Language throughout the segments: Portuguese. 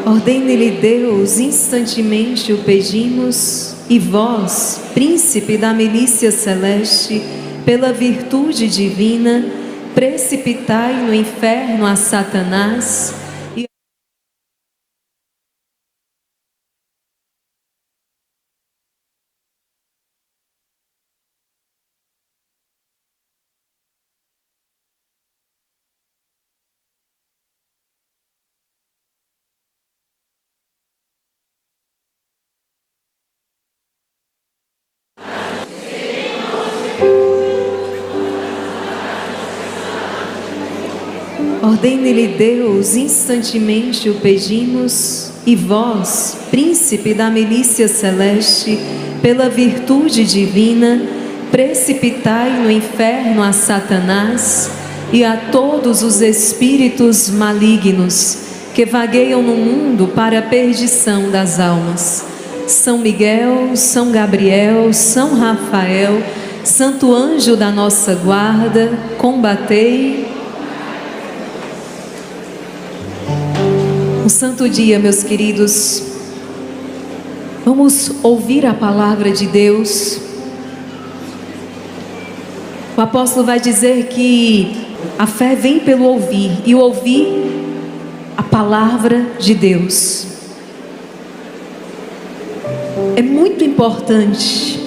Ordene-lhe Deus, instantemente o pedimos, e vós, príncipe da milícia celeste, pela virtude divina, precipitai no inferno a Satanás e Ordene-lhe Deus, instantemente o pedimos, e vós, príncipe da milícia celeste, pela virtude divina, precipitai no inferno a Satanás e a todos os espíritos malignos que vagueiam no mundo para a perdição das almas. São Miguel, São Gabriel, São Rafael, Santo Anjo da nossa guarda, combatei. Um santo dia, meus queridos. Vamos ouvir a palavra de Deus. O apóstolo vai dizer que a fé vem pelo ouvir, e o ouvir a palavra de Deus. É muito importante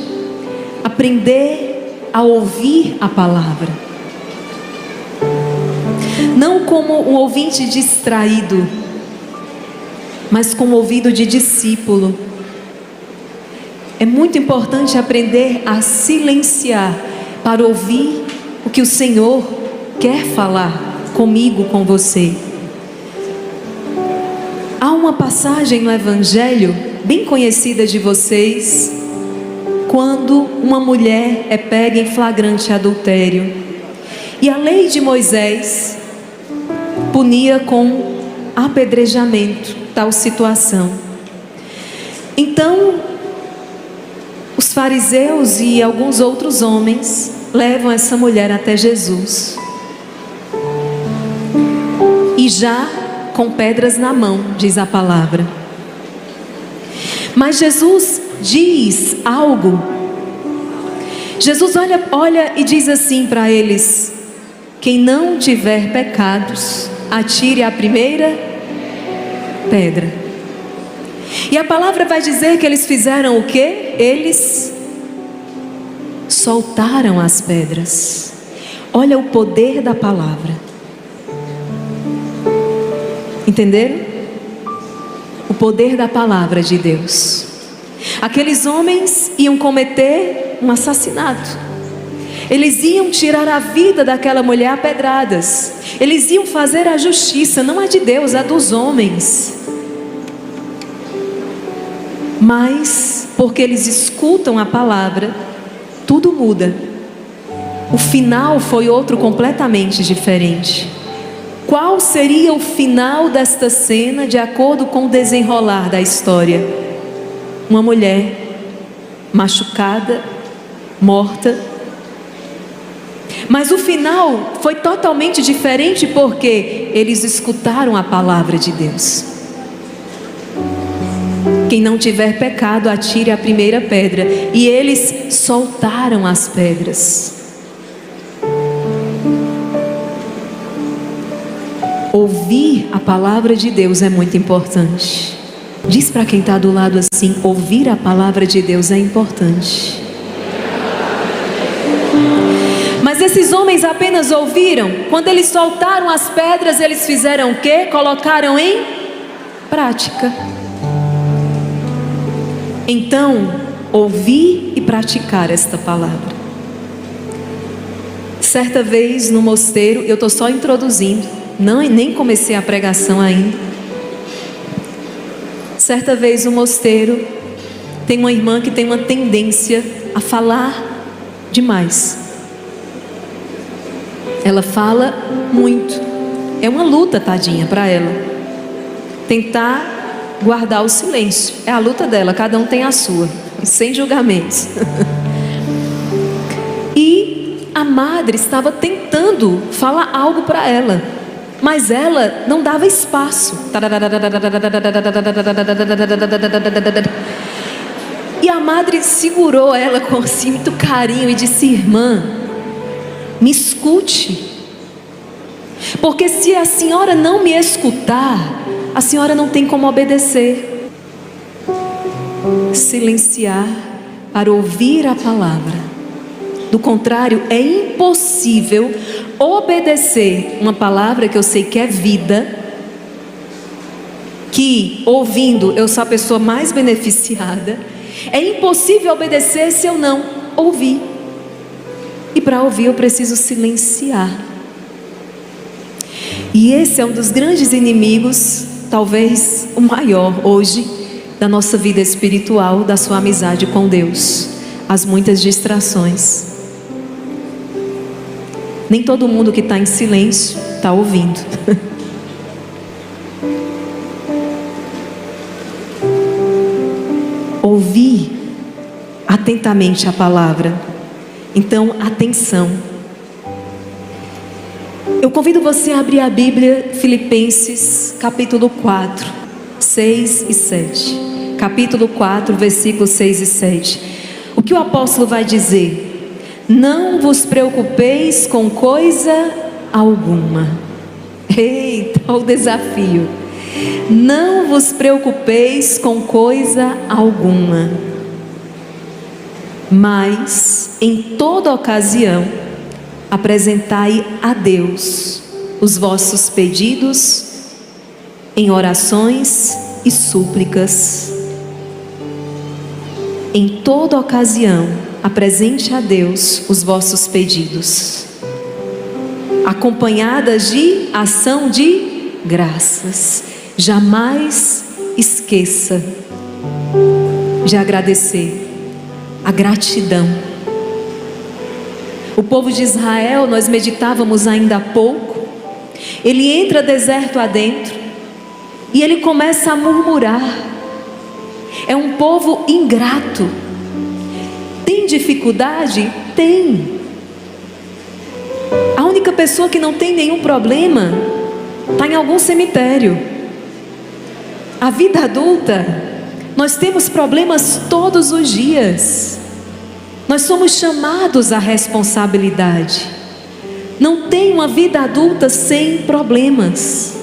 aprender a ouvir a palavra, não como um ouvinte distraído, mas com o ouvido de discípulo. É muito importante aprender a silenciar para ouvir o que o Senhor quer falar comigo, com você. Há uma passagem no Evangelho bem conhecida de vocês, quando uma mulher é pega em flagrante adultério, e a lei de Moisés punia com apedrejamento tal situação. Então, os fariseus e alguns outros homens levam essa mulher até Jesus, e já com pedras na mão, diz a palavra. Mas Jesus diz algo. Jesus olha e diz assim para eles: quem não tiver pecados, atire a primeira pedra. E a palavra vai dizer que eles fizeram o quê? Eles soltaram as pedras. Olha o poder da palavra. Entenderam? O poder da palavra de Deus. Aqueles homens iam cometer um assassinato. Eles iam tirar a vida daquela mulher a pedradas. Eles iam fazer a justiça, não a de Deus, a dos homens. Mas, porque eles escutam a palavra, tudo muda. O final foi outro completamente diferente. Qual seria o final desta cena, de acordo com o desenrolar da história? Uma mulher machucada, morta. Mas o final foi totalmente diferente, porque eles escutaram a palavra de Deus. Quem não tiver pecado, atire a primeira pedra. E eles soltaram as pedras. Ouvir a palavra de Deus é muito importante. Diz para quem está do lado assim: ouvir a palavra de Deus é importante. Mas esses homens apenas ouviram. Quando eles soltaram as pedras, eles fizeram o quê? Colocaram em prática. Então, ouvir e praticar esta palavra. Certa vez no mosteiro, eu estou só introduzindo, nem comecei a pregação ainda. Certa vez no mosteiro, tem uma irmã que tem uma tendência a falar demais. Ela fala muito. É uma luta, tadinha, para ela tentar guardar o silêncio. É a luta dela, cada um tem a sua, sem julgamentos. E a madre estava tentando falar algo para ela. mas ela não dava espaço. E a madre segurou ela com assim, muito carinho e disse: irmã, me escute, porque se a senhora não me escutar, a senhora não tem como obedecer. Silenciar para ouvir a palavra. Do contrário, é impossível obedecer uma palavra que eu sei que é vida, que ouvindo eu sou a pessoa mais beneficiada. É impossível obedecer se eu não ouvir. E para ouvir eu preciso silenciar. E esse é um dos grandes inimigos, talvez o maior hoje, da nossa vida espiritual, da sua amizade com Deus: as muitas distrações. Nem todo mundo que está em silêncio está ouvindo. Ouvir atentamente a palavra. Então, atenção. Eu convido você a abrir a Bíblia, Filipenses, capítulo 4, 6 e 7. Capítulo 4, versículos 6 e 7. O que o apóstolo vai dizer? Não vos preocupeis com coisa alguma. Eita, o desafio. Não vos preocupeis com coisa alguma, mas em toda ocasião apresentai a Deus os vossos pedidos em orações e súplicas. Em toda ocasião apresente a Deus os vossos pedidos, acompanhadas de ação de graças. Jamais esqueça de agradecer. A gratidão. O povo de Israel, nós meditávamos ainda há pouco, ele entra deserto adentro e ele começa a murmurar. É um povo ingrato. Tem dificuldade? Tem. A única pessoa que não tem nenhum problema está em algum cemitério. A vida adulta, nós temos problemas todos os dias. Nós somos chamados à responsabilidade. Não tem uma vida adulta sem problemas.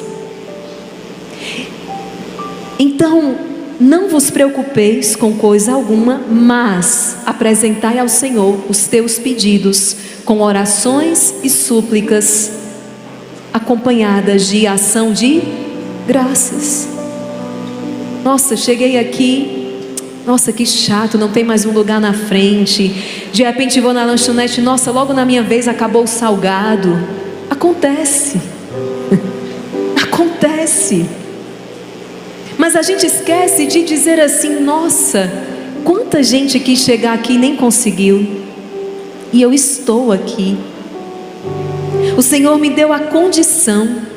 Então, não vos preocupeis com coisa alguma, mas apresentai ao Senhor os teus pedidos com orações e súplicas, acompanhadas de ação de graças. Nossa, cheguei aqui, nossa, que chato, não tem mais um lugar na frente. De repente vou na lanchonete, nossa, logo na minha vez acabou o salgado. Acontece. Acontece. Mas a gente esquece de dizer assim: nossa, quanta gente quis chegar aqui e nem conseguiu, e eu estou aqui. O Senhor me deu a condição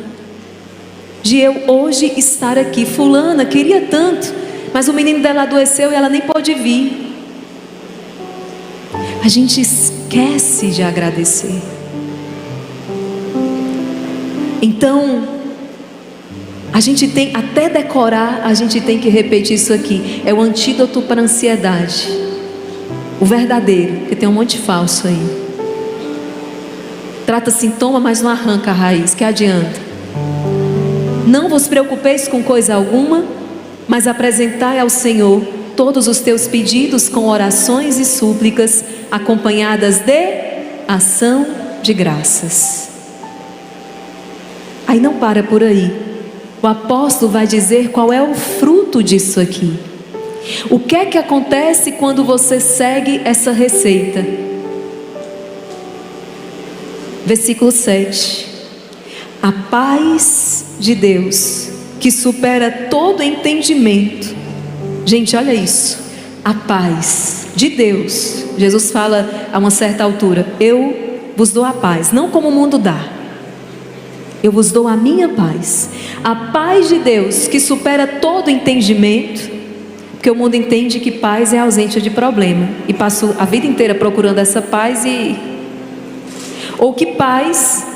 de eu hoje estar aqui. Fulana queria tanto, mas o menino dela adoeceu e ela nem pôde vir. A gente esquece de agradecer. Então, a gente tem, até decorar, a gente tem que repetir isso aqui. É o antídoto para a ansiedade. O verdadeiro, porque tem um monte de falso aí. Trata sintoma, mas não arranca a raiz. Que adianta? Não vos preocupeis com coisa alguma, mas apresentai ao Senhor todos os teus pedidos com orações e súplicas, acompanhadas de ação de graças. Aí não para por aí. O apóstolo vai dizer qual é o fruto disso aqui. O que é que acontece quando você segue essa receita? Versículo 7. A paz de Deus, que supera todo entendimento. Gente, olha isso. A paz de Deus. Jesus fala a uma certa altura: eu vos dou a paz, não como o mundo dá. Eu vos dou a minha paz. A paz de Deus, que supera todo entendimento. Porque o mundo entende que paz é ausência de problema, e passou a vida inteira procurando essa paz, ou que paz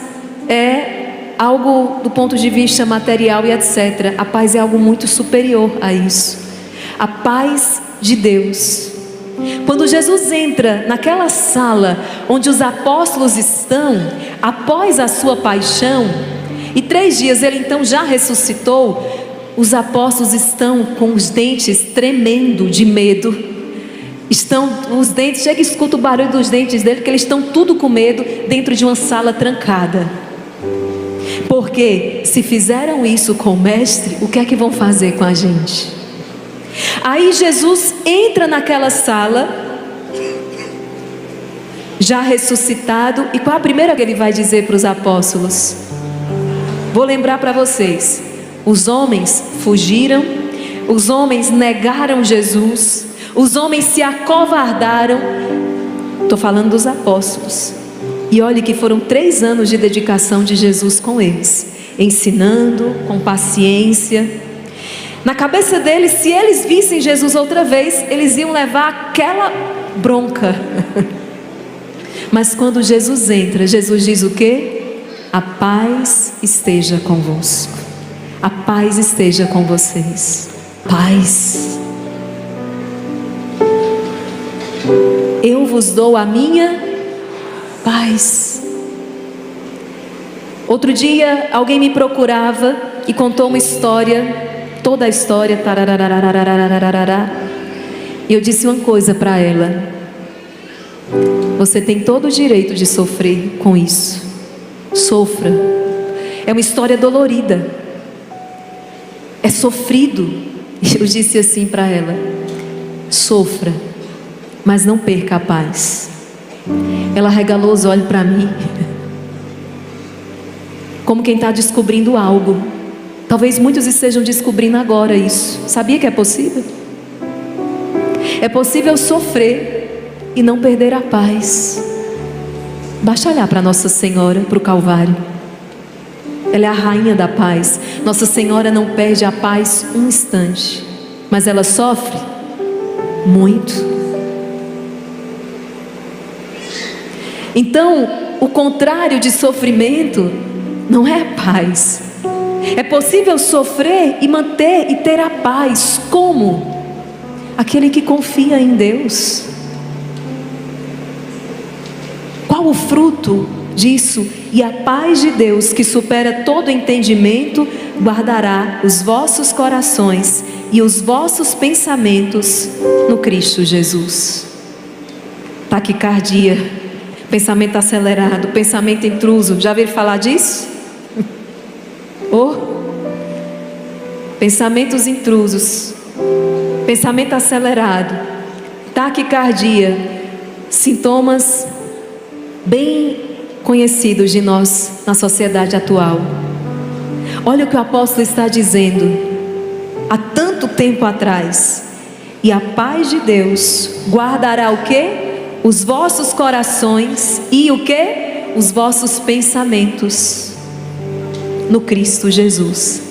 é algo do ponto de vista material e etc. A paz é algo muito superior a isso. A paz de Deus. Quando Jesus entra naquela sala onde os apóstolos estão, após a sua paixão, e 3 dias ele então já ressuscitou, os apóstolos estão com os dentes tremendo de medo. Os dentes, chega e escuta o barulho dos dentes dele, porque eles estão tudo com medo dentro de uma sala trancada. Porque se fizeram isso com o mestre, o que é que vão fazer com a gente? Aí Jesus entra naquela sala, já ressuscitado, e qual a primeira que ele vai dizer para os apóstolos? Vou lembrar para vocês: os homens fugiram, os homens negaram Jesus, os homens se acovardaram. Estou falando dos apóstolos. E olhe que foram 3 anos de dedicação de Jesus com eles, ensinando com paciência. Na cabeça deles, se eles vissem Jesus outra vez, eles iam levar aquela bronca. Mas quando Jesus entra, Jesus diz o quê? A paz esteja convosco. A paz esteja com vocês. Paz. Eu vos dou a minha paz. Outro dia, alguém me procurava e contou uma história, toda a história, e eu disse uma coisa para ela: você tem todo o direito de sofrer com isso. Sofra. É uma história dolorida, é sofrido. E eu disse assim para ela: sofra, mas não perca a paz. Ela regalou os olhos para mim, como quem está descobrindo algo. Talvez muitos estejam descobrindo agora isso. Sabia que é possível? É possível sofrer e não perder a paz. Basta olhar para Nossa Senhora, para o Calvário. Ela é a rainha da paz. Nossa Senhora não perde a paz um instante, mas ela sofre muito. Então, o contrário de sofrimento não é paz. É possível sofrer e manter e ter a paz. Como? Aquele que confia em Deus. Qual o fruto disso? E a paz de Deus, que supera todo entendimento, guardará os vossos corações e os vossos pensamentos no Cristo Jesus. Taquicardia, pensamento acelerado, pensamento intruso. Já ouviram falar disso? Pensamentos intrusos, pensamento acelerado, taquicardia, sintomas bem conhecidos de nós na sociedade atual. Olha o que o apóstolo está dizendo há tanto tempo atrás: e a paz de Deus guardará o quê? Os vossos corações e o quê? Os vossos pensamentos no Cristo Jesus.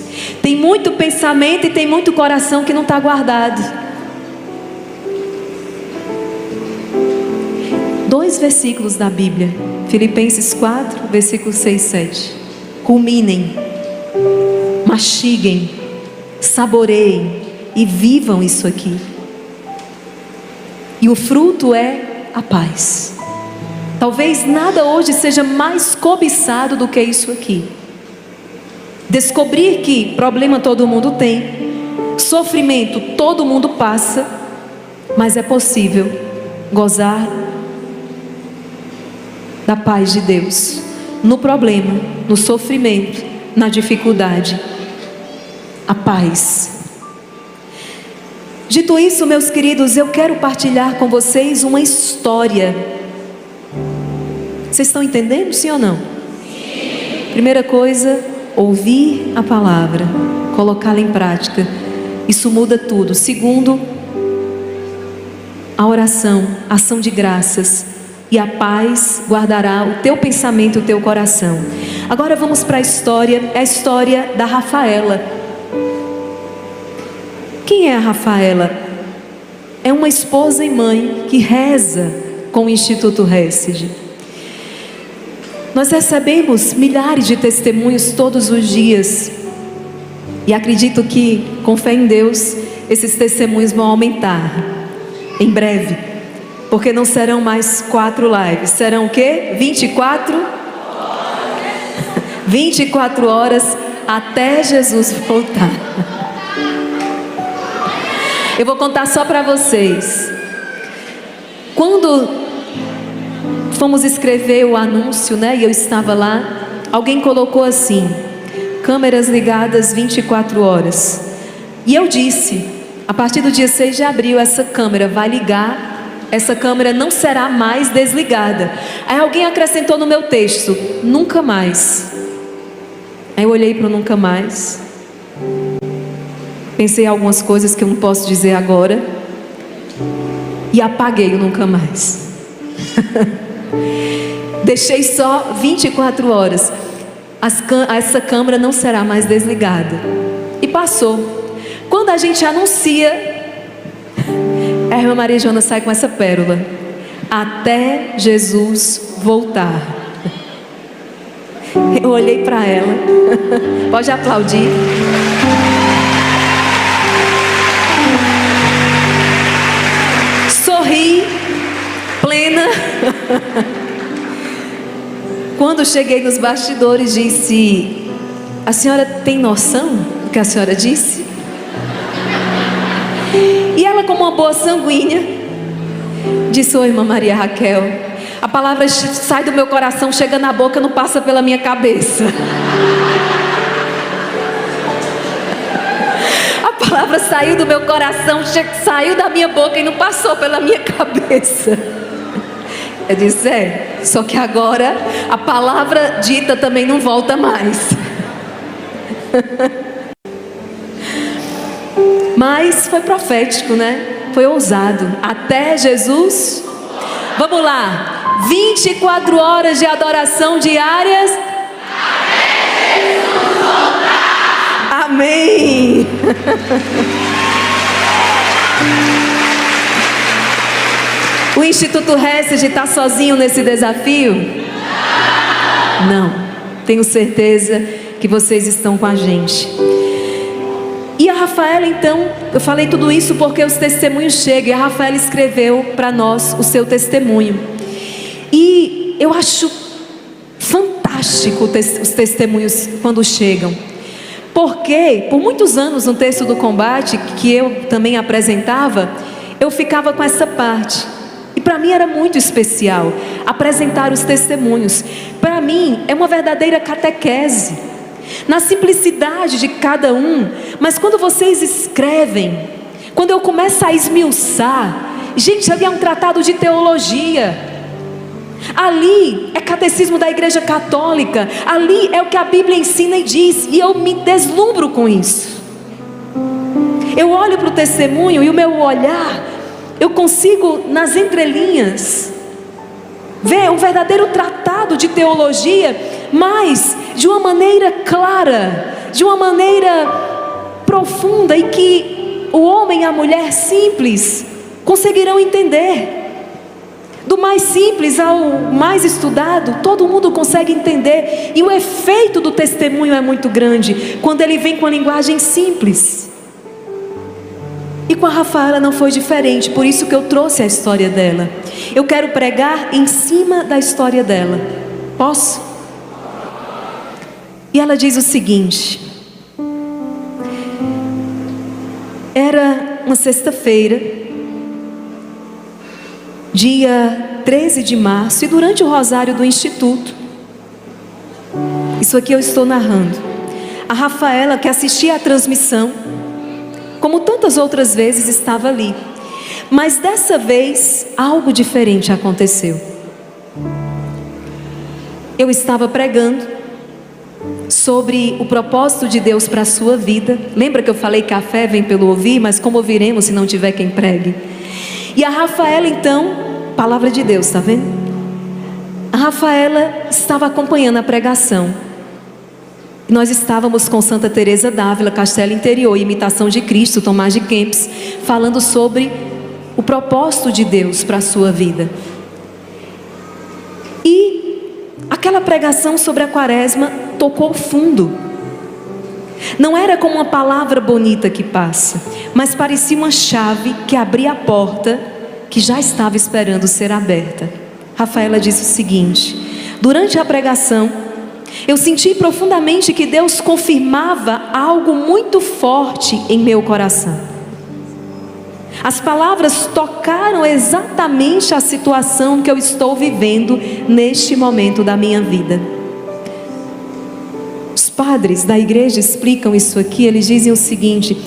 Tem muito pensamento e tem muito coração que não está guardado. 2 versículos da Bíblia, Filipenses 4, versículos 6 e 7. Ruminem, mastiguem, saboreiem e vivam isso aqui. E o fruto é a paz. Talvez nada hoje seja mais cobiçado do que isso aqui. Descobrir que problema todo mundo tem, sofrimento todo mundo passa, mas é possível gozar da paz de Deus no problema, no sofrimento, na dificuldade. A paz. Dito isso, meus queridos, eu quero partilhar com vocês uma história. Vocês estão entendendo, sim ou não? Sim. Primeira coisa, ouvir a palavra, colocá-la em prática. Isso muda tudo. Segundo, a oração, ação de graças. E a paz guardará o teu pensamento e o teu coração. Agora vamos para a história. É a história da Rafaela. Quem é a Rafaela? É uma esposa e mãe que reza com o Instituto Hesed. Nós recebemos milhares de testemunhos todos os dias. E acredito que, com fé em Deus, esses testemunhos vão aumentar em breve. Porque não serão mais 4 lives. Serão o quê? 24 horas até Jesus voltar. Eu vou contar só para vocês. Quando fomos escrever o anúncio, né? E eu estava lá, alguém colocou assim: câmeras ligadas 24 horas. E eu disse: a partir do dia 6 de abril, essa câmera vai ligar. Essa câmera não será mais desligada. Aí alguém acrescentou no meu texto: nunca mais. Aí eu olhei para o nunca mais. Pensei em algumas coisas que eu não posso dizer agora. E apaguei o nunca mais. Deixei só 24 horas. Essa câmera não será mais desligada. E passou. Quando a gente anuncia, a irmã Maria Joana sai com essa pérola: até Jesus voltar. Eu olhei para ela. Pode aplaudir. Sorri, plena. Quando cheguei nos bastidores, disse: a senhora tem noção do que a senhora disse? E ela, como uma boa sanguínea, disse: oi, irmã Maria Raquel, a palavra sai do meu coração, chega na boca, não passa pela minha cabeça. A palavra saiu do meu coração, saiu da minha boca e não passou pela minha cabeça. Eu disse: só que agora a palavra dita também não volta mais. Mas foi profético, né? Foi ousado. Até Jesus. Vamos lá. 24 horas de adoração diárias. Até Jesus voltar. Amém. O Instituto Hesed está sozinho nesse desafio? Não. Tenho certeza que vocês estão com a gente. E a Rafaela, então, eu falei tudo isso porque os testemunhos chegam. E a Rafaela escreveu para nós o seu testemunho. E eu acho fantástico os testemunhos quando chegam. Porque, por muitos anos, no texto do combate, que eu também apresentava, eu ficava com essa parte. E para mim era muito especial apresentar os testemunhos. Para mim é uma verdadeira catequese. Na simplicidade de cada um. Mas quando vocês escrevem, quando eu começo a esmiuçar, gente, ali é um tratado de teologia, ali é catecismo da Igreja Católica, ali é o que a Bíblia ensina e diz, e eu me deslumbro com isso. Eu olho para o testemunho e o meu olhar, eu consigo nas entrelinhas ver um verdadeiro tratado de teologia, mas de uma maneira clara, de uma maneira profunda, e que o homem e a mulher simples conseguirão entender. Do mais simples ao mais estudado, todo mundo consegue entender. E o efeito do testemunho é muito grande quando ele vem com a linguagem simples. E com a Rafaela não foi diferente, por isso que eu trouxe a história dela. Eu quero pregar em cima da história dela. Posso? E ela diz o seguinte: era uma sexta-feira, dia 13 de março, e durante o rosário do Instituto, isso aqui eu estou narrando, a Rafaela, que assistia à transmissão, como tantas outras vezes, estava ali. Mas dessa vez, algo diferente aconteceu. Eu estava pregando sobre o propósito de Deus para a sua vida. Lembra que eu falei que a fé vem pelo ouvir, mas como ouviremos se não tiver quem pregue? E a Rafaela, então, palavra de Deus, está vendo? A Rafaela estava acompanhando a pregação. Nós estávamos com Santa Teresa d'Ávila, Castelo Interior, Imitação de Cristo, Tomás de Kempis, falando sobre o propósito de Deus para a sua vida. E Aquela pregação sobre a quaresma tocou fundo. Não era como uma palavra bonita que passa, mas parecia uma chave que abria a porta que já estava esperando ser aberta. Rafaela disse o seguinte: durante a pregação, eu senti profundamente que Deus confirmava algo muito forte em meu coração. As palavras tocaram exatamente a situação que eu estou vivendo neste momento da minha vida. Os padres da igreja explicam isso aqui. Eles dizem o seguinte,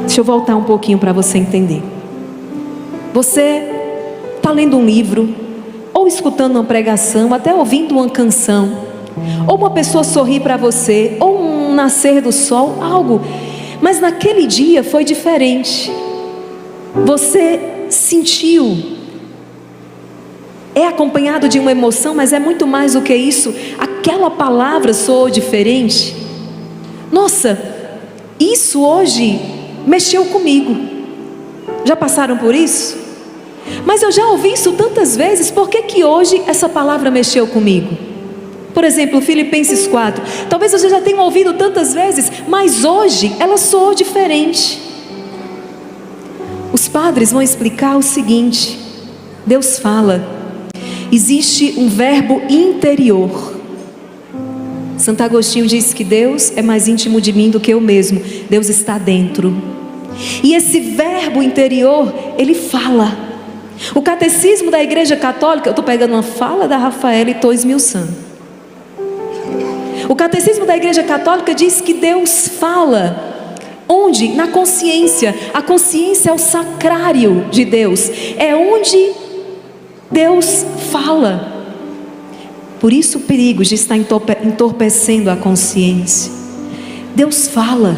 deixa eu voltar um pouquinho para você entender. Você está lendo um livro, ou escutando uma pregação, até ouvindo uma canção, ou uma pessoa sorrir para você, ou um nascer do sol, algo. Mas naquele dia foi diferente. Você sentiu. É acompanhado de uma emoção, mas é muito mais do que isso. Aquela palavra soou diferente. Nossa, isso hoje mexeu comigo. Já passaram por isso? Mas eu já ouvi isso tantas vezes, por que hoje essa palavra mexeu comigo? Por exemplo, Filipenses 4. Talvez você já tenha ouvido tantas vezes, mas hoje ela soou diferente. Os padres vão explicar o seguinte: Deus fala, existe um verbo interior. Santo Agostinho diz que Deus é mais íntimo de mim do que eu mesmo. Deus está dentro. E esse verbo interior, ele fala. O catecismo da Igreja Católica, eu estou pegando uma fala da Rafaela e estou esmiuçando. O catecismo da Igreja Católica diz que Deus fala. Onde? Na consciência. A consciência é o sacrário de Deus. É onde Deus fala. Por isso o perigo de estar entorpecendo a consciência. Deus fala.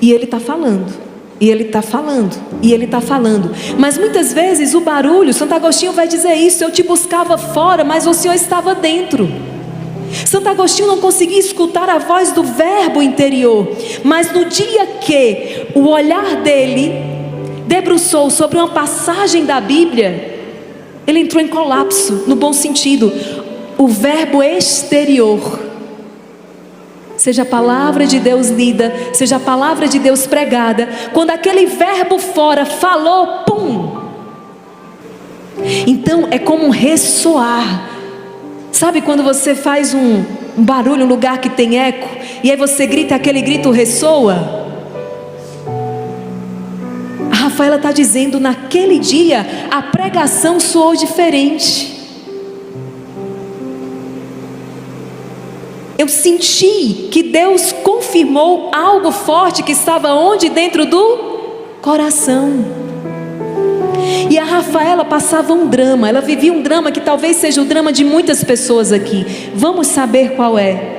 E Ele está falando. E Ele está falando. E Ele está falando. Mas muitas vezes o barulho, Santo Agostinho vai dizer isso: eu te buscava fora, mas o Senhor estava dentro. Santo Agostinho não conseguia escutar a voz do verbo interior. Mas no dia que o olhar dele debruçou sobre uma passagem da Bíblia, ele entrou em colapso, no bom sentido. O verbo exterior, seja a palavra de Deus lida, seja a palavra de Deus pregada, quando aquele verbo fora falou, pum! Então é como um ressoar. Sabe quando você faz um barulho, um lugar que tem eco, e aí você grita, aquele grito ressoa? A Rafaela está dizendo, naquele dia a pregação soou diferente. Eu senti que Deus confirmou algo forte que estava onde? Dentro do coração. E a Rafaela passava um drama, ela vivia um drama que talvez seja o drama de muitas pessoas aqui. Vamos saber qual é.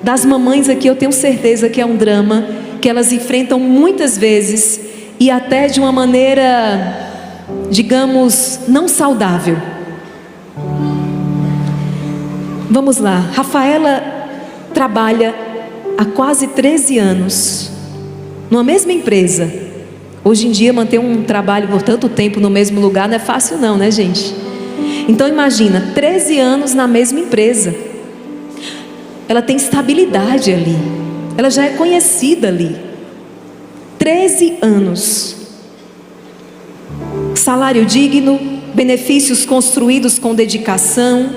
Das mamães aqui eu tenho certeza que é um drama que elas enfrentam muitas vezes, e até de uma maneira, digamos, não saudável. Vamos lá. Rafaela trabalha há quase 13 anos numa mesma empresa. Hoje em dia manter um trabalho por tanto tempo no mesmo lugar não é fácil não, né, gente? Então imagina, 13 anos na mesma empresa. Ela tem estabilidade ali. Ela já é conhecida ali. 13 anos. Salário digno, benefícios construídos com dedicação.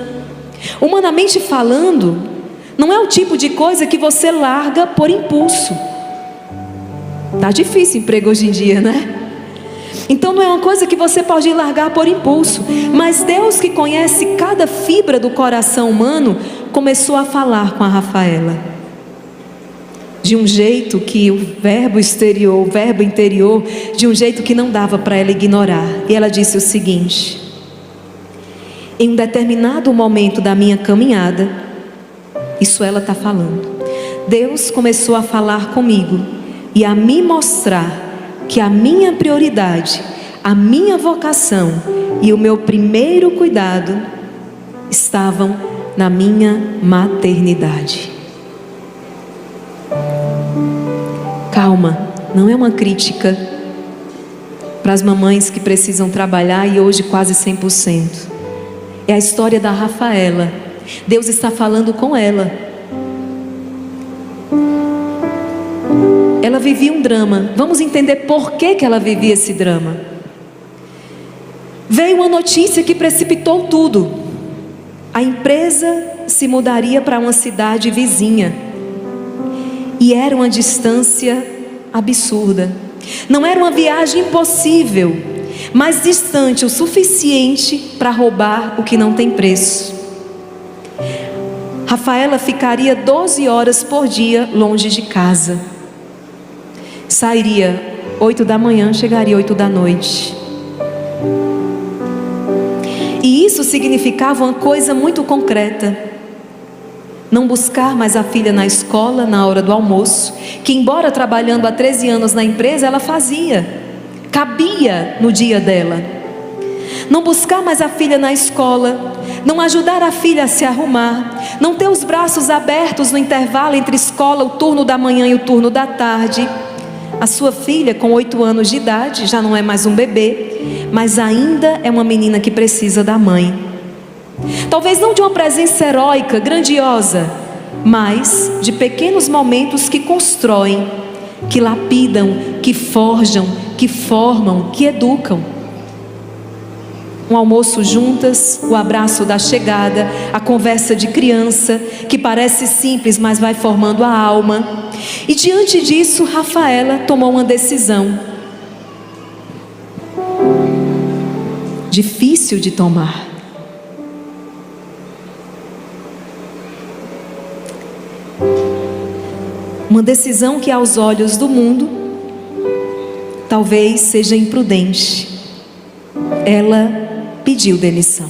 Humanamente falando, não é o tipo de coisa que você larga por impulso. Tá difícil emprego hoje em dia, né? Então não é uma coisa que você pode largar por impulso. Mas Deus, que conhece cada fibra do coração humano, começou a falar com a Rafaela de um jeito que o verbo exterior, o verbo interior, de um jeito que não dava para ela ignorar. E ela disse o seguinte: em um determinado momento da minha caminhada, isso ela está falando, Deus começou a falar comigo e a me mostrar que a minha prioridade, a minha vocação e o meu primeiro cuidado estavam na minha maternidade. Calma, não é uma crítica. para as mamães que precisam trabalhar e hoje quase 100%. É a história da Rafaela. Deus está falando com ela. Ela vivia um drama. Vamos entender por que ela vivia esse drama. Veio uma notícia que precipitou tudo. A empresa se mudaria para uma cidade vizinha. E era uma distância absurda. Não era uma viagem impossível, mas distante o suficiente para roubar o que não tem preço. Rafaela ficaria 12 horas por dia longe de casa. Sairia 8 da manhã, chegaria 8 da noite. E isso significava uma coisa muito concreta: não buscar mais a filha na escola na hora do almoço, que embora trabalhando há 13 anos na empresa, ela fazia, cabia no dia dela. Não buscar mais a filha na escola, não ajudar a filha a se arrumar, não ter os braços abertos no intervalo entre escola, o turno da manhã e o turno da tarde. A sua filha, com 8 anos de idade, já não é mais um bebê, mas ainda é uma menina que precisa da mãe. Talvez não de uma presença heróica, grandiosa, mas de pequenos momentos que constroem, que lapidam, que forjam, que formam, que educam. Um almoço juntas, o abraço da chegada, a conversa de criança, que parece simples, mas vai formando a alma. E diante disso, Rafaela tomou uma decisão. Difícil de tomar. Uma decisão que aos olhos do mundo talvez seja imprudente. Ela pediu demissão.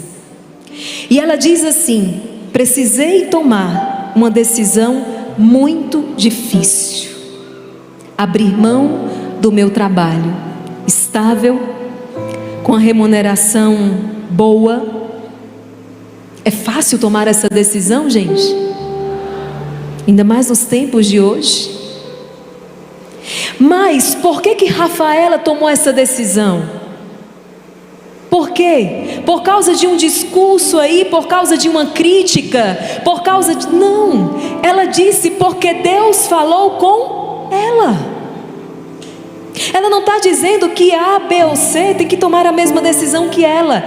E ela diz assim: precisei tomar uma decisão muito difícil. Abrir mão do meu trabalho estável, com a remuneração boa. É fácil tomar essa decisão, gente? Ainda mais nos tempos de hoje. Mas por que Rafaela tomou essa decisão? Por quê? Por causa de um discurso aí, por causa de uma crítica, por causa de... Não, ela disse porque Deus falou com ela. Ela não está dizendo que A, B ou C tem que tomar a mesma decisão que ela.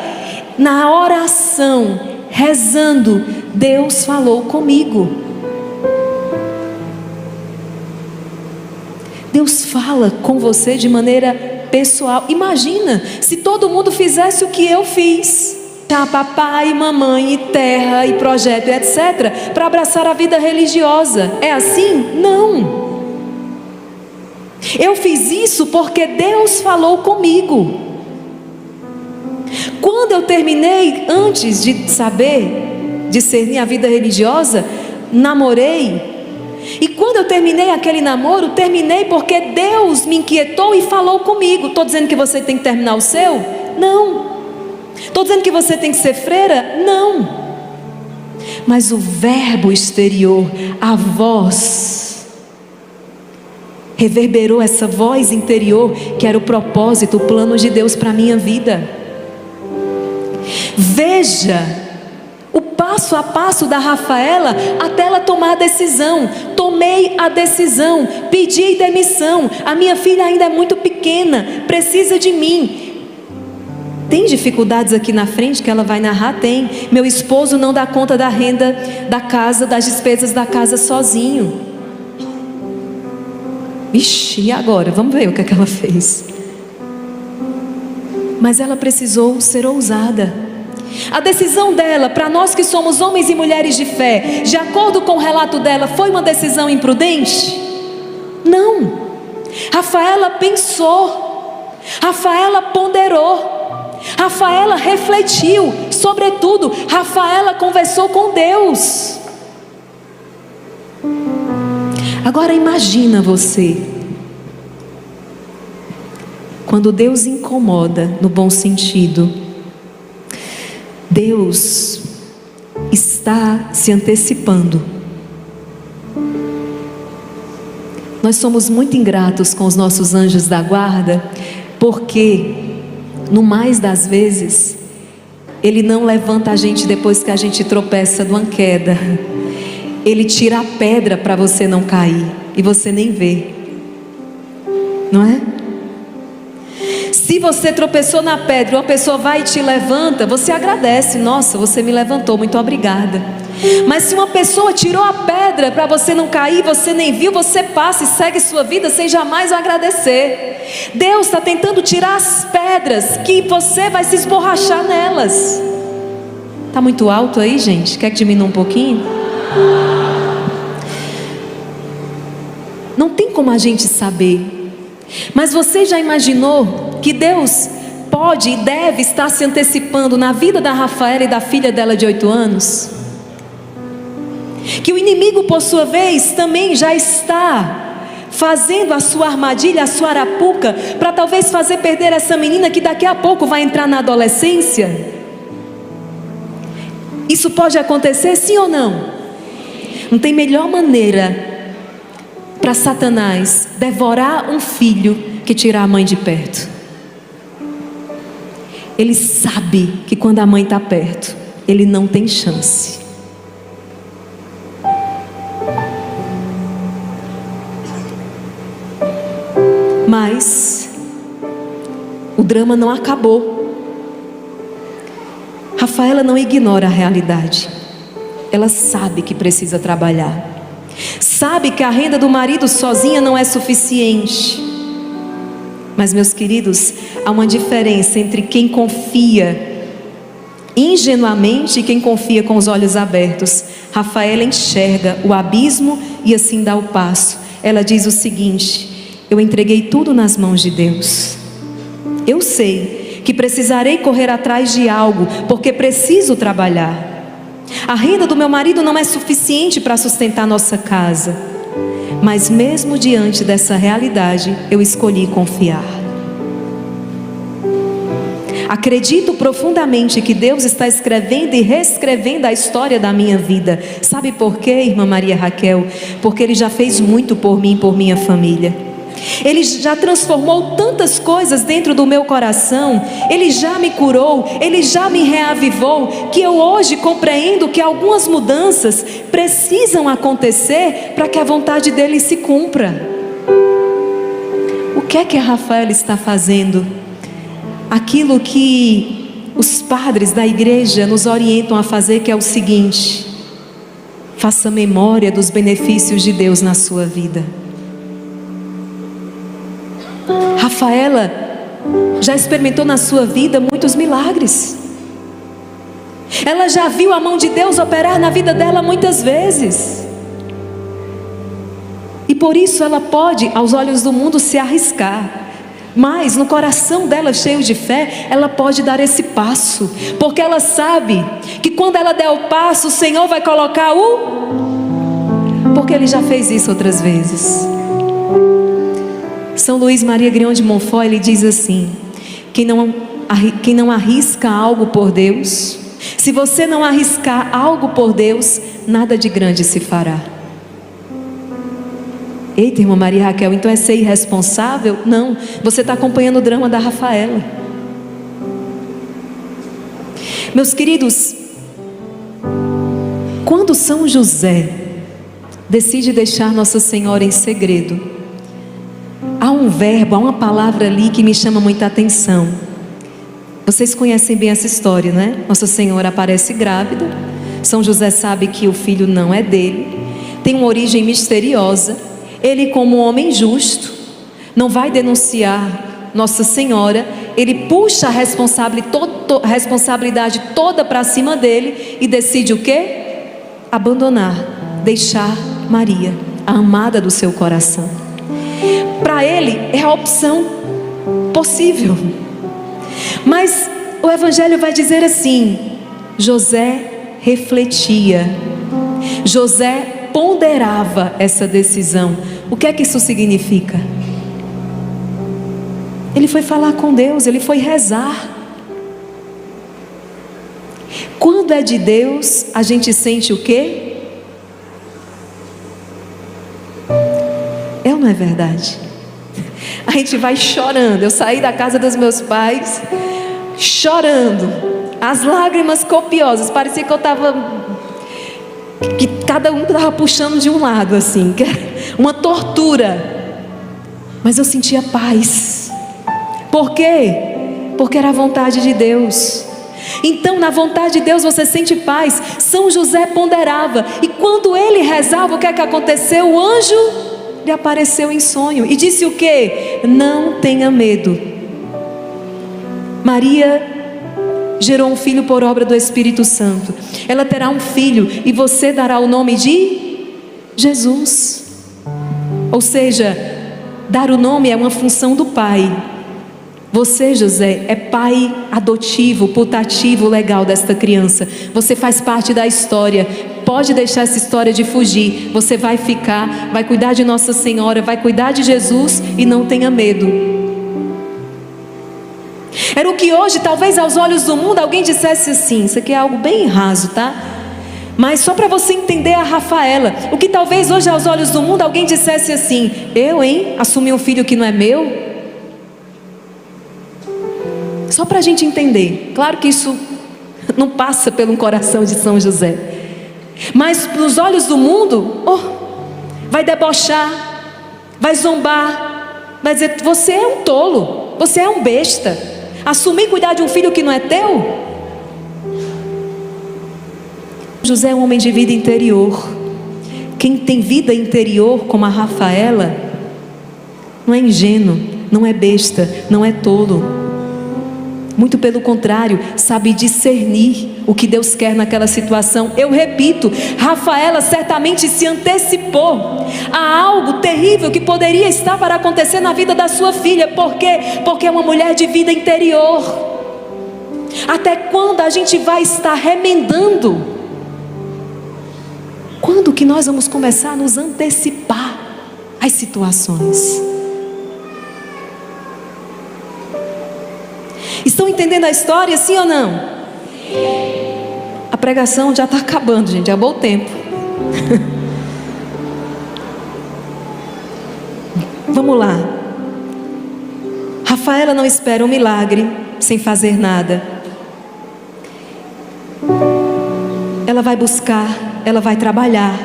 Na oração, rezando, Deus falou comigo. Deus fala com você de maneira pessoal. Imagina se todo mundo fizesse o que eu fiz, tá? Papai, mamãe, e terra, e projeto, etc., para abraçar a vida religiosa. É assim? Não. Eu fiz isso porque Deus falou comigo. Quando eu terminei, antes de saber discernir a vida religiosa, namorei. E quando eu terminei aquele namoro, terminei porque Deus me inquietou e falou comigo. Estou dizendo que você tem que terminar o seu? Não. Estou dizendo que você tem que ser freira? Não. Mas o verbo exterior, a voz, reverberou essa voz interior, que era o propósito, o plano de Deus para a minha vida. Veja o passo a passo da Rafaela até ela tomar a decisão. Tomei a decisão, pedi demissão. A minha filha ainda é muito pequena, precisa de mim. Tem dificuldades aqui na frente que ela vai narrar? Tem. Meu esposo não dá conta da renda da casa, das despesas da casa sozinho. Ixi, e agora? Vamos ver o que ela fez. Mas ela precisou ser ousada. A decisão dela, para nós que somos homens e mulheres de fé, de acordo com o relato dela, foi uma decisão imprudente? Não. Rafaela pensou, Rafaela ponderou, Rafaela refletiu, sobretudo, Rafaela conversou com Deus. Agora imagina você, quando Deus incomoda, no bom sentido, Deus está se antecipando. Nós somos muito ingratos com os nossos anjos da guarda, Porque, no mais das vezes, Ele não levanta a gente depois que a gente tropeça de uma queda. Ele tira a pedra para você não cair e você nem vê, não é? Se você tropeçou na pedra, uma pessoa vai e te levanta, você agradece: nossa, você me levantou, muito obrigada. Mas se uma pessoa tirou a pedra para você não cair, você nem viu, você passa e segue sua vida sem jamais agradecer. Deus está tentando tirar as pedras, que você vai se esborrachar nelas. Está muito alto aí, gente? Quer que diminua um pouquinho? Não tem como a gente saber. Mas você já imaginou que Deus pode e deve estar se antecipando na vida da Rafaela e da filha dela de 8 anos? Que o inimigo, por sua vez, também já está fazendo a sua armadilha, a sua arapuca, para talvez fazer perder essa menina que daqui a pouco vai entrar na adolescência? Isso pode acontecer, sim ou não? Não tem melhor maneira para Satanás devorar um filho que tirar a mãe de perto. Ele sabe que quando a mãe está perto, ele não tem chance. Mas o drama não acabou. Rafaela não ignora a realidade. Ela sabe que precisa trabalhar. Sabe que a renda do marido sozinha não é suficiente. Mas, meus queridos, há uma diferença entre quem confia ingenuamente e quem confia com os olhos abertos. Rafaela enxerga o abismo e assim dá o passo. Ela diz o seguinte: eu entreguei tudo nas mãos de Deus. Eu sei que precisarei correr atrás de algo, porque preciso trabalhar. A renda do meu marido não é suficiente para sustentar nossa casa. Mas mesmo diante dessa realidade, eu escolhi confiar. Acredito profundamente que Deus está escrevendo e reescrevendo a história da minha vida. Sabe por quê, irmã Maria Raquel? Porque Ele já fez muito por mim e por minha família. Ele já transformou tantas coisas dentro do meu coração. Ele já me curou, Ele já me reavivou, que eu hoje compreendo que algumas mudanças precisam acontecer para que a vontade dEle se cumpra. O que é que a Rafaela está fazendo? Aquilo que os padres da igreja nos orientam a fazer, que é o seguinte: faça memória dos benefícios de Deus na sua vida. Rafaela já experimentou na sua vida muitos milagres. Ela já viu a mão de Deus operar na vida dela muitas vezes. E por isso ela pode, aos olhos do mundo, se arriscar. Mas no coração dela, cheio de fé, ela pode dar esse passo. Porque ela sabe que quando ela der o passo, o Senhor vai colocar porque Ele já fez isso outras vezes. São Luís Maria Grião de Montfort, ele diz assim: quem não arrisca algo por Deus, se você não arriscar algo por Deus, nada de grande se fará. Eita, irmã Maria Raquel, então é ser irresponsável? Não, você está acompanhando o drama da Rafaela. Meus queridos, quando São José decide deixar Nossa Senhora em segredo, há um verbo, há uma palavra ali que me chama muita atenção. Vocês conhecem bem essa história, né? Nossa Senhora aparece grávida, São José sabe que o filho não é dele, tem uma origem misteriosa. Ele, como homem justo, não vai denunciar Nossa Senhora. Ele puxa a responsabilidade toda para cima dele e decide o quê? Abandonar, deixar Maria, a amada do seu coração. Para ele é a opção possível. Mas o Evangelho vai dizer assim: José refletia, José ponderava essa decisão. O que é que isso significa? Ele foi falar com Deus, ele foi rezar. Quando é de Deus, a gente sente o quê? É ou não é verdade? a gente vai chorando. Eu saí da casa dos meus pais chorando, as lágrimas copiosas, parecia que que cada um estava puxando de um lado, assim, que era uma tortura, mas eu sentia paz. Por quê? Porque era a vontade de Deus. Então, na vontade de Deus você sente paz. São José ponderava, e quando ele rezava, o que é que aconteceu? O anjo lhe apareceu em sonho e disse o quê? Não tenha medo. Maria gerou um filho por obra do Espírito Santo. Ela terá um filho e você dará o nome de Jesus. Ou seja, dar o nome é uma função do pai. Você, José, é pai adotivo, putativo, legal desta criança. Você faz parte da história. Pode deixar essa história de fugir. Você vai ficar, vai cuidar de Nossa Senhora, vai cuidar de Jesus e não tenha medo. Era o que hoje, talvez aos olhos do mundo, alguém dissesse assim. Isso aqui é algo bem raso, tá? Mas só para você entender a Rafaela. O que talvez hoje aos olhos do mundo, alguém dissesse assim. Eu, assumi um filho que não é meu? Só para a gente entender. Claro que isso não passa pelo coração de São José. Mas nos olhos do mundo, vai debochar, vai zombar, vai dizer, você é um tolo, você é um besta. Assumir cuidar de um filho que não é teu? José é um homem de vida interior. Quem tem vida interior como a Rafaela, não é ingênuo, não é besta, não é tolo. Muito pelo contrário, sabe discernir o que Deus quer naquela situação. Eu repito, Rafaela certamente se antecipou a algo terrível que poderia estar para acontecer na vida da sua filha. Por quê? Porque é uma mulher de vida interior. Até quando a gente vai estar remendando? Quando que nós vamos começar a nos antecipar às situações? Estão entendendo a história, sim ou não? A pregação já está acabando, gente, acabou o tempo. Vamos lá. Rafaela não espera um milagre sem fazer nada. Ela vai buscar, ela vai trabalhar,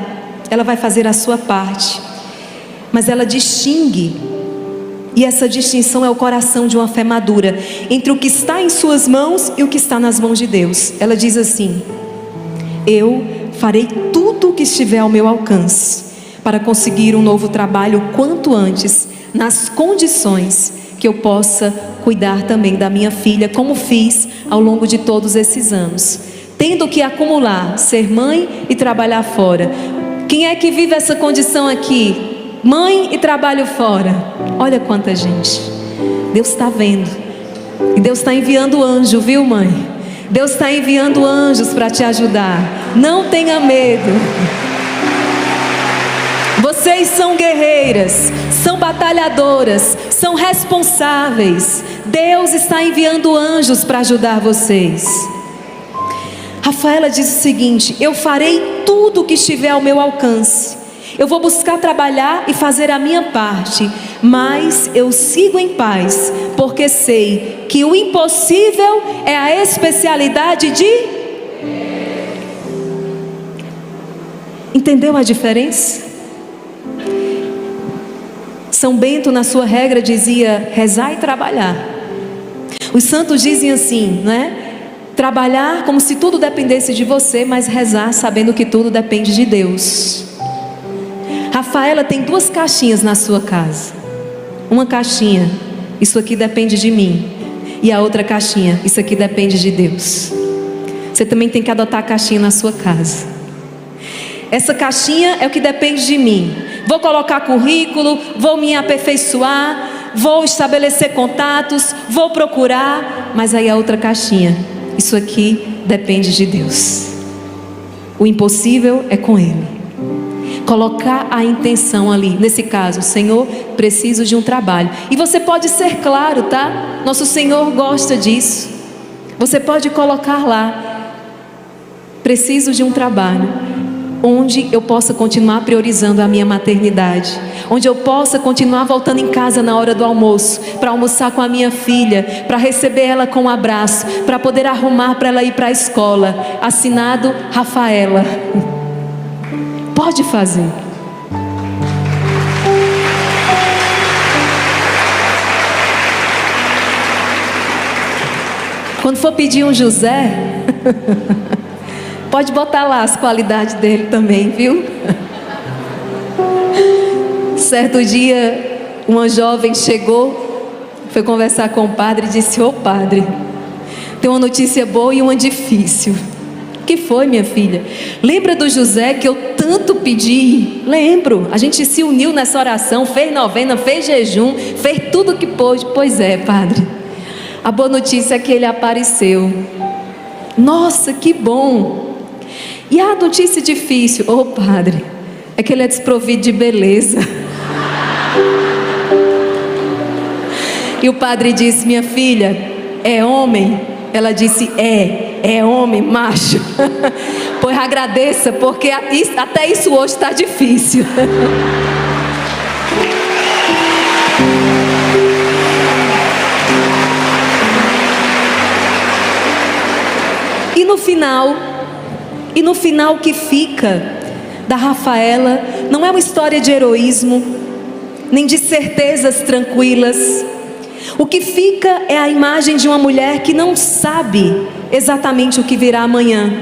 ela vai fazer a sua parte. Mas ela distingue. E essa distinção é o coração de uma fé madura entre o que está em suas mãos e o que está nas mãos de Deus. Ela diz assim: eu farei tudo o que estiver ao meu alcance para conseguir um novo trabalho quanto antes, nas condições que eu possa cuidar também da minha filha, como fiz ao longo de todos esses anos, tendo que acumular, ser mãe e trabalhar fora. Quem é que vive essa condição aqui? Mãe e trabalho fora. Olha quanta gente. Deus está vendo. E Deus está enviando anjo, viu, mãe? Deus está enviando anjos para te ajudar. Não tenha medo. Vocês são guerreiras, são batalhadoras, são responsáveis. Deus está enviando anjos para ajudar vocês. Rafaela diz o seguinte: eu farei tudo o que estiver ao meu alcance. Eu vou buscar trabalhar e fazer a minha parte, mas eu sigo em paz, porque sei que o impossível é a especialidade de... Entendeu a diferença? São Bento, na sua regra, dizia rezar e trabalhar. Os santos dizem assim, não é? Trabalhar como se tudo dependesse de você, mas rezar sabendo que tudo depende de Deus. Rafaela tem 2 caixinhas na sua casa. Uma caixinha, isso aqui depende de mim. E a outra caixinha, isso aqui depende de Deus. Você também tem que adotar a caixinha na sua casa. Essa caixinha é o que depende de mim. Vou colocar currículo, vou me aperfeiçoar, vou estabelecer contatos, vou procurar. Mas aí a outra caixinha, isso aqui depende de Deus. O impossível é com Ele. Colocar a intenção ali, nesse caso, Senhor, preciso de um trabalho. E você pode ser claro, tá? Nosso Senhor gosta disso. Você pode colocar lá, preciso de um trabalho. onde eu possa continuar priorizando a minha maternidade, onde eu possa continuar voltando em casa na hora do almoço, para almoçar com a minha filha, para receber ela com um abraço, para poder arrumar para ela ir para a escola. Assinado Rafaela. Pode fazer. Quando for pedir um José, pode botar lá as qualidades dele também, viu? Certo dia, uma jovem chegou, foi conversar com o padre e disse: ô padre, tem uma notícia boa e uma difícil. O que foi, minha filha? Lembra do José que eu tanto pedi? Lembro, a gente se uniu nessa oração, fez novena, fez jejum, fez tudo o que pôde. Pois é, padre, a boa notícia é que ele apareceu. Nossa, que bom! E a notícia difícil, ô padre, é que ele é desprovido de beleza. E o padre disse: minha filha, é homem? Ela disse: é homem, macho. Pois agradeça, porque até isso hoje está difícil. E no final o que fica da Rafaela não é uma história de heroísmo, nem de certezas tranquilas. O que fica é a imagem de uma mulher que não sabe exatamente o que virá amanhã,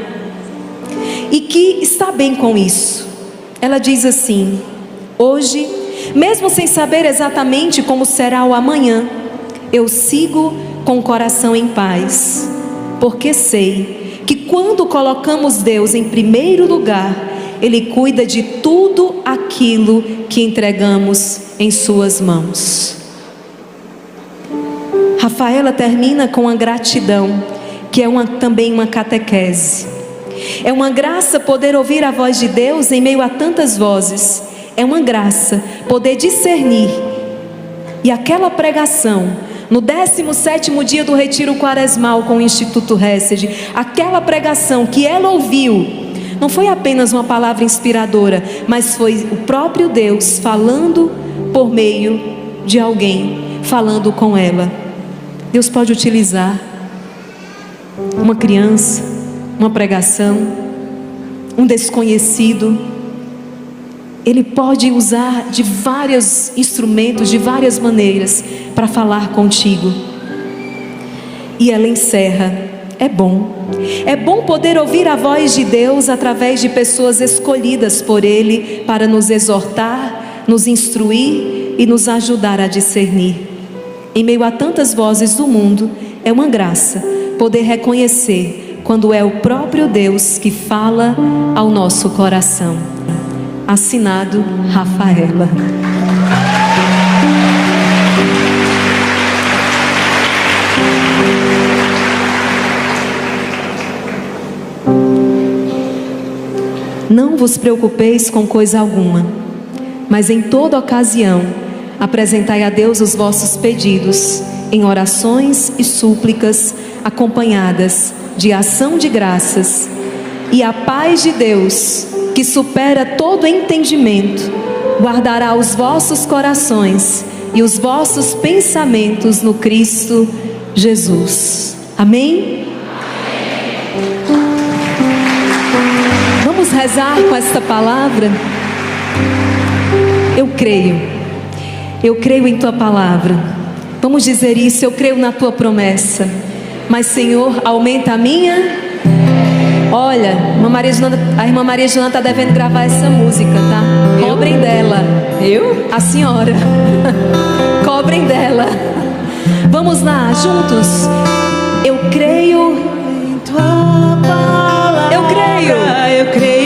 e que está bem com isso. Ela diz assim: hoje, mesmo sem saber exatamente como será o amanhã, eu sigo com o coração em paz, porque sei que quando colocamos Deus em primeiro lugar, Ele cuida de tudo aquilo que entregamos em suas mãos. Rafaela termina com a gratidão, que é também uma catequese. É uma graça poder ouvir a voz de Deus em meio a tantas vozes. É uma graça poder discernir. E aquela pregação no 17º dia do retiro quaresmal com o Instituto Hesed, aquela pregação que ela ouviu, não foi apenas uma palavra inspiradora, mas foi o próprio Deus falando por meio de alguém, falando com ela. Deus pode utilizar uma criança, uma pregação, um desconhecido. Ele pode usar de vários instrumentos, de várias maneiras, para falar contigo. E ela encerra: é bom poder ouvir a voz de Deus através de pessoas escolhidas por Ele para nos exortar, nos instruir e nos ajudar a discernir. Em meio a tantas vozes do mundo, é uma graça poder reconhecer quando é o próprio Deus que fala ao nosso coração. Assinado Rafaela. Não vos preocupeis com coisa alguma, mas em toda ocasião apresentai a Deus os vossos pedidos em orações e súplicas, acompanhadas de ação de graças, e a paz de Deus, que supera todo entendimento, guardará os vossos corações e os vossos pensamentos no Cristo Jesus. Amém? Vamos rezar com esta palavra? Eu creio em Tua palavra. Vamos dizer isso: eu creio na Tua promessa, mas Senhor, aumenta a minha. Olha, a irmã Maria Joana está devendo gravar essa música, tá? Cobrem dela. Eu? A senhora. Cobrem dela. Vamos lá, juntos. Eu creio em Tua palavra. Eu creio.